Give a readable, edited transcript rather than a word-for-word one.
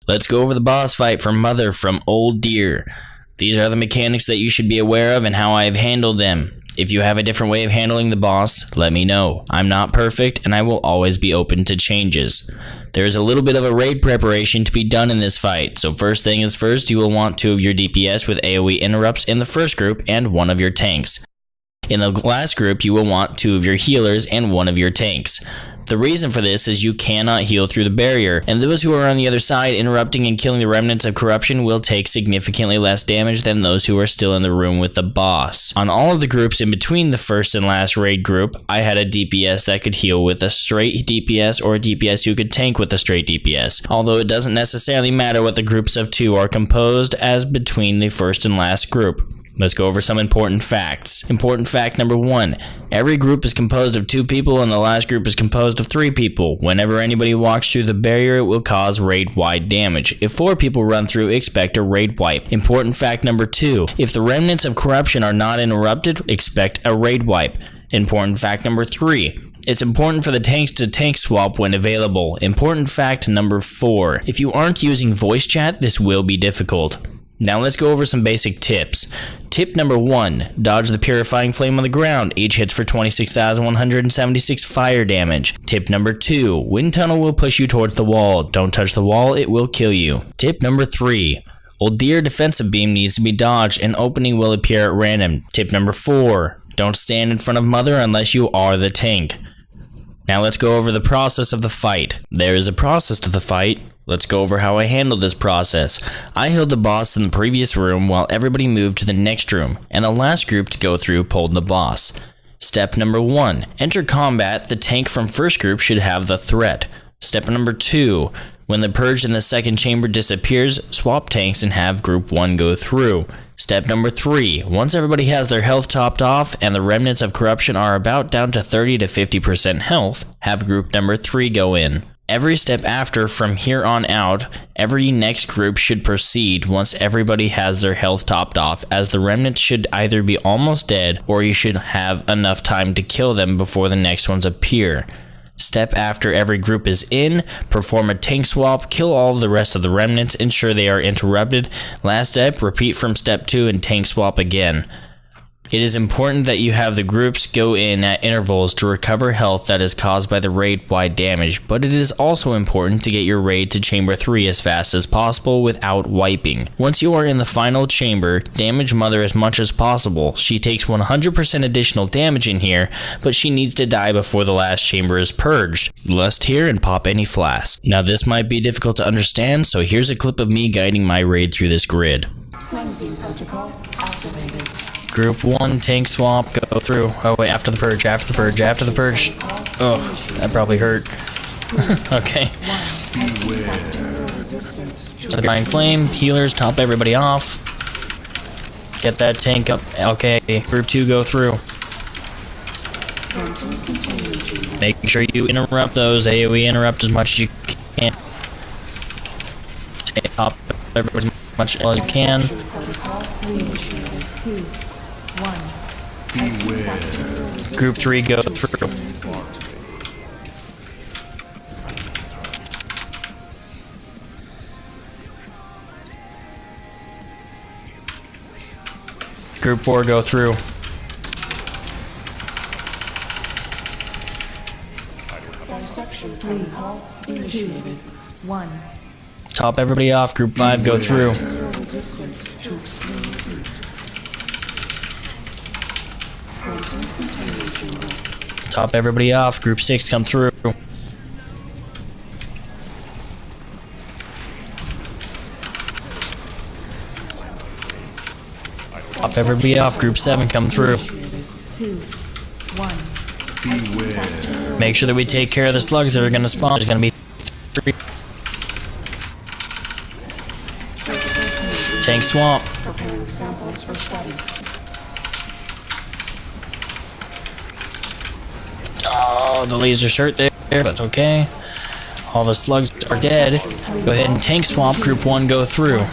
Let's go over the boss fight for Mother from Uldir. These are the mechanics that you should be aware of and how I have handled them. If you have a different way of handling the boss, let me know. I'm not perfect and I will always be open to changes. There is a little bit of a raid preparation to be done in this fight, so first thing is first, you will want 2 of your DPS with AoE interrupts in the first group and 1 of your tanks. In the last group, you will want 2 of your healers and 1 of your tanks. The reason for this is you cannot heal through the barrier, and those who are on the other side interrupting and killing the remnants of corruption will take significantly less damage than those who are still in the room with the boss. On all of the groups in between the first and last raid group, I had a DPS that could heal with a straight DPS or a DPS who could tank with a straight DPS, although it doesn't necessarily matter what the groups of 2 are composed as between the first and last group. Let's go over some important facts. Important fact number 1. Every group is composed of 2 people and the last group is composed of 3 people. Whenever anybody walks through the barrier, it will cause raid-wide damage. If 4 people run through, expect a raid wipe. Important fact number 2. If the remnants of corruption are not interrupted, expect a raid wipe. Important fact number 3. It's important for the tanks to tank swap when available. Important fact number 4. If you aren't using voice chat, this will be difficult. Now let's go over some basic tips. Tip number 1, dodge the purifying flame on the ground. Each hits for 26,176 fire damage. Tip number 2, wind tunnel will push you towards the wall. Don't touch the wall, it will kill you. Tip number 3, Uldir defensive beam needs to be dodged. An opening will appear at random. Tip number 4, don't stand in front of Mother unless you are the tank. Now let's go over the process of the fight. There is a process to the fight. Let's go over how I handled this process. I healed the boss in the previous room while everybody moved to the next room, and the last group to go through pulled the boss. Step number 1, enter combat. The tank from first group should have the threat. Step number 2, when the purge in the second chamber disappears, swap tanks and have group 1 go through. Step number 3, once everybody has their health topped off and the remnants of corruption are about down to 30 to 50% health, have group number 3 go in. Every step after, from here on out, every next group should proceed once everybody has their health topped off, as the remnants should either be almost dead or you should have enough time to kill them before the next ones appear. Step after every group is in, perform a tank swap, kill all of the rest of the remnants, ensure they are interrupted. Last step, repeat from step 2 and tank swap again. It is important that you have the groups go in at intervals to recover health that is caused by the raid-wide damage, but it is also important to get your raid to chamber 3 as fast as possible without wiping. Once you are in the final chamber, damage Mother as much as possible. She takes 100% additional damage in here, but she needs to die before the last chamber is purged. Lust here and pop any flask. Now this might be difficult to understand, so here's a clip of me guiding my raid through this grid. Cleansing protocol activated. Group 1, tank swap, go through. Oh wait, after the purge. Oh, that probably hurt. Okay. Divine Flame, healers, top everybody off. Get that tank up. Okay, group 2, go through. Make sure you interrupt those, AoE interrupt as much as you can. Top everybody as much as you can. Group 3, go through. Group 4, go through. Dissection protocol initiated. 1. Top everybody off. Group 5, go through. Top everybody off. Group 6, come through. Top everybody off. Group 7, come through. 2. 1. Make sure that we take care of the slugs that are going to spawn. There's going to be 3. Tank swamp. Preparing samples for study. Oh, the laser's hurt there, but that's okay. All the slugs are dead. Go ahead and tank swamp. Group 1, go through.